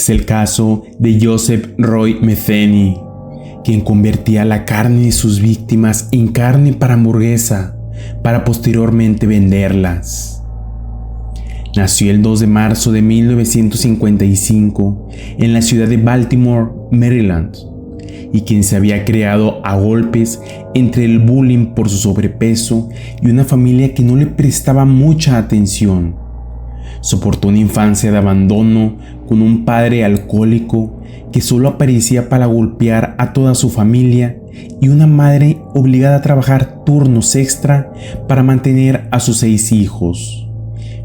Es el caso de Joseph Roy Metheny, quien convertía la carne de sus víctimas en carne para hamburguesa, para posteriormente venderlas. Nació el 2 de marzo de 1955 en la ciudad de Baltimore, Maryland, y quien se había criado a golpes entre el bullying por su sobrepeso y una familia que no le prestaba mucha atención. Soportó una infancia de abandono con un padre alcohólico que solo aparecía para golpear a toda su familia y una madre obligada a trabajar turnos extra para mantener a sus 6 hijos.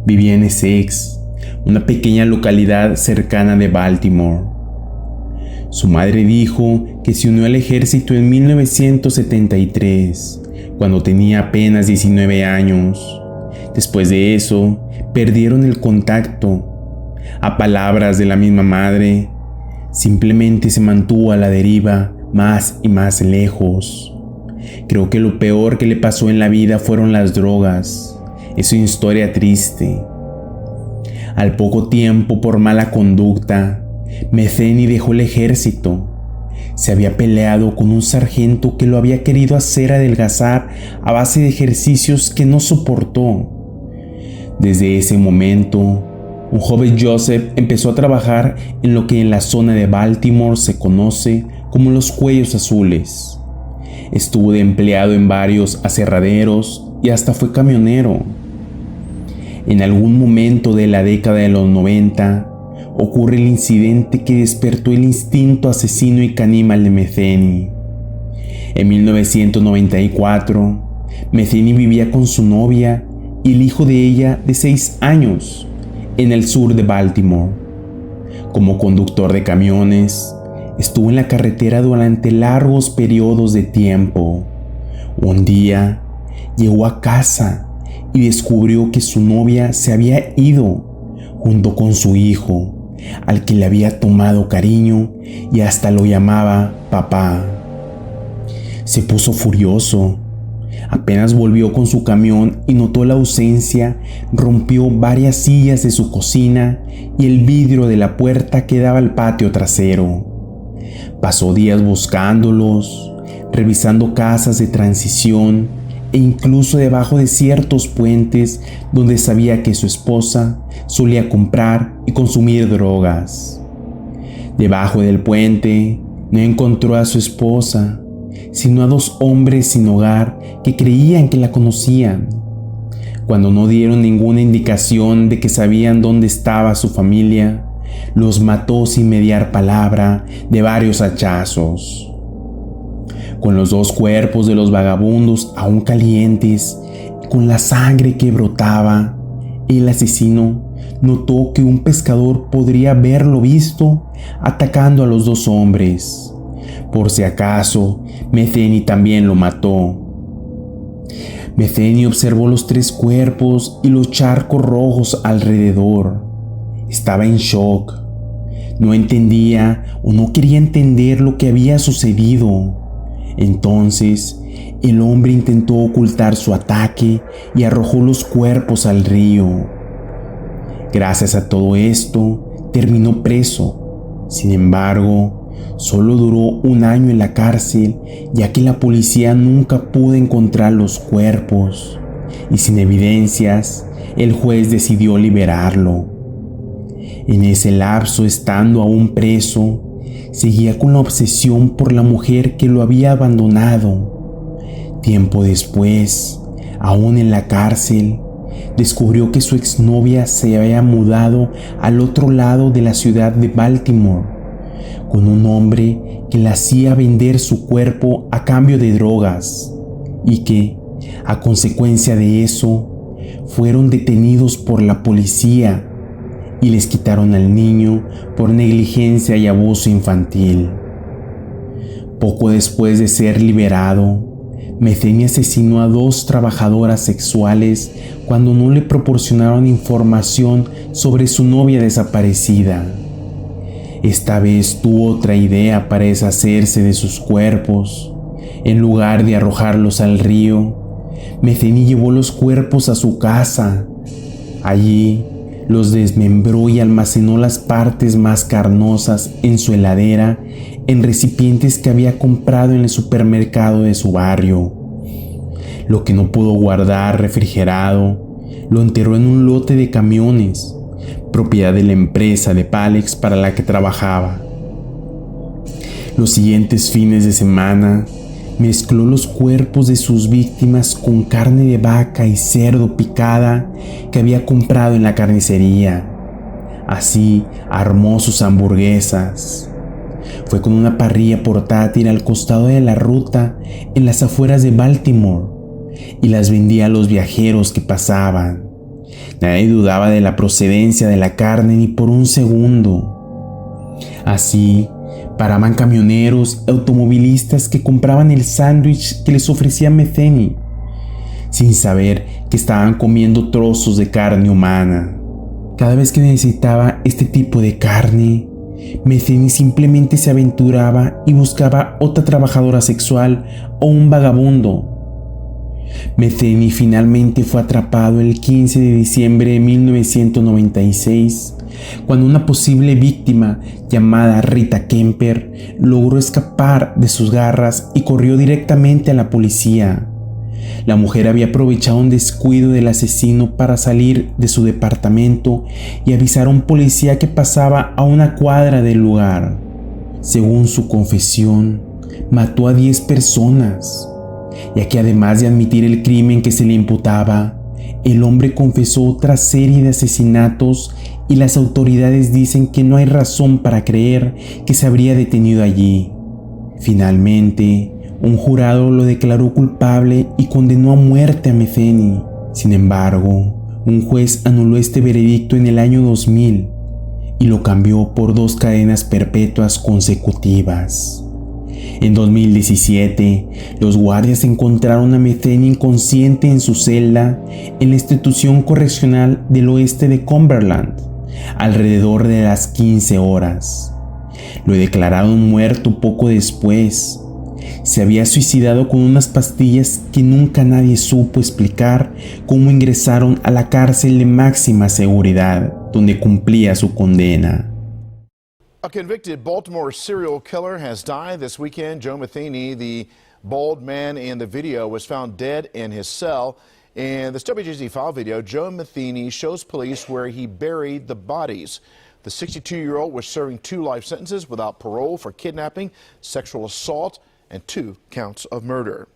Vivía en Essex, una pequeña localidad cercana de Baltimore. Su madre dijo que se unió al ejército en 1973, cuando tenía apenas 19 años. Después de eso, perdieron el contacto. A palabras de la misma madre, simplemente se mantuvo a la deriva más y más lejos. Creo que lo peor que le pasó en la vida fueron las drogas. Es una historia triste. Al poco tiempo, por mala conducta, Metheny dejó el ejército. Se había peleado con un sargento que lo había querido hacer adelgazar a base de ejercicios que no soportó. Desde ese momento, un joven Joseph empezó a trabajar en lo que en la zona de Baltimore se conoce como los cuellos azules. Estuvo de empleado en varios aserraderos y hasta fue camionero. En algún momento de la década de los 90, ocurre el incidente que despertó el instinto asesino y caníbal de Metheny. En 1994, Metheny vivía con su novia y el hijo de ella de 6 años en el sur de Baltimore. Como conductor de camiones, estuvo en la carretera durante largos periodos de tiempo. Un día, llegó a casa y descubrió que su novia se había ido junto con su hijo, al que le había tomado cariño y hasta lo llamaba papá. Se puso furioso. Apenas volvió con su camión y notó la ausencia, rompió varias sillas de su cocina y el vidrio de la puerta que daba al patio trasero. Pasó días buscándolos, revisando casas de transición e incluso debajo de ciertos puentes donde sabía que su esposa solía comprar y consumir drogas. Debajo del puente no encontró a su esposa, sino a 2 hombres sin hogar que creían que la conocían. Cuando no dieron ninguna indicación de que sabían dónde estaba su familia, los mató sin mediar palabra de varios hachazos. Con los 2 cuerpos de los vagabundos aún calientes, con la sangre que brotaba, el asesino notó que un pescador podría haberlo visto atacando a los 2 hombres. Por si acaso, Metheny también lo mató. Metheny observó los 3 cuerpos y los charcos rojos alrededor. Estaba en shock. No entendía o no quería entender lo que había sucedido. Entonces, el hombre intentó ocultar su ataque y arrojó los cuerpos al río. Gracias a todo esto, terminó preso. Sin embargo, solo duró 1 año en la cárcel, ya que la policía nunca pudo encontrar los cuerpos, y sin evidencias, el juez decidió liberarlo. En ese lapso, estando aún preso, seguía con la obsesión por la mujer que lo había abandonado. Tiempo después, aún en la cárcel, descubrió que su exnovia se había mudado al otro lado de la ciudad de Baltimore, con un hombre que le hacía vender su cuerpo a cambio de drogas, y que, a consecuencia de eso, fueron detenidos por la policía y les quitaron al niño por negligencia y abuso infantil. Poco después de ser liberado, Metheny asesinó a 2 trabajadoras sexuales cuando no le proporcionaron información sobre su novia desaparecida. Esta vez tuvo otra idea para deshacerse de sus cuerpos. En lugar de arrojarlos al río, Metheny llevó los cuerpos a su casa. Allí Los desmembró y almacenó las partes más carnosas en su heladera en recipientes que había comprado en el supermercado de su barrio. Lo que no pudo guardar refrigerado, lo enterró en un lote de camiones, propiedad de la empresa de Palex para la que trabajaba. Los siguientes fines de semana, mezcló los cuerpos de sus víctimas con carne de vaca y cerdo picada que había comprado en la carnicería. Así armó sus hamburguesas. Fue con una parrilla portátil al costado de la ruta en las afueras de Baltimore y las vendía a los viajeros que pasaban. Nadie dudaba de la procedencia de la carne ni por un segundo. Así paraban camioneros y automovilistas que compraban el sándwich que les ofrecía Metheny, sin saber que estaban comiendo trozos de carne humana. Cada vez que necesitaba este tipo de carne, Metheny simplemente se aventuraba y buscaba otra trabajadora sexual o un vagabundo. Metheny finalmente fue atrapado el 15 de diciembre de 1996, cuando una posible víctima llamada Rita Kemper logró escapar de sus garras y corrió directamente a la policía. La mujer había aprovechado un descuido del asesino para salir de su departamento y avisar a un policía que pasaba a una cuadra del lugar. Según su confesión, mató a 10 personas, ya que además de admitir el crimen que se le imputaba, el hombre confesó otra serie de asesinatos y las autoridades dicen que no hay razón para creer que se habría detenido allí. Finalmente, un jurado lo declaró culpable y condenó a muerte a Metheny. Sin embargo, un juez anuló este veredicto en el año 2000 y lo cambió por 2 cadenas perpetuas consecutivas. En 2017, los guardias encontraron a Metheny inconsciente en su celda en la institución correccional del oeste de Cumberland, alrededor de las 15 horas. Lo declararon muerto poco después. Se había suicidado con unas pastillas que nunca nadie supo explicar cómo ingresaron a la cárcel de máxima seguridad, donde cumplía su condena. A convicted Baltimore serial killer has died this weekend. Joe Metheny, the bald man in the video, was found dead in his cell. In this WJZ5 video, Joe Metheny shows police where he buried the bodies. The 62-year-old was serving 2 life sentences without parole for kidnapping, sexual assault, and 2 counts of murder.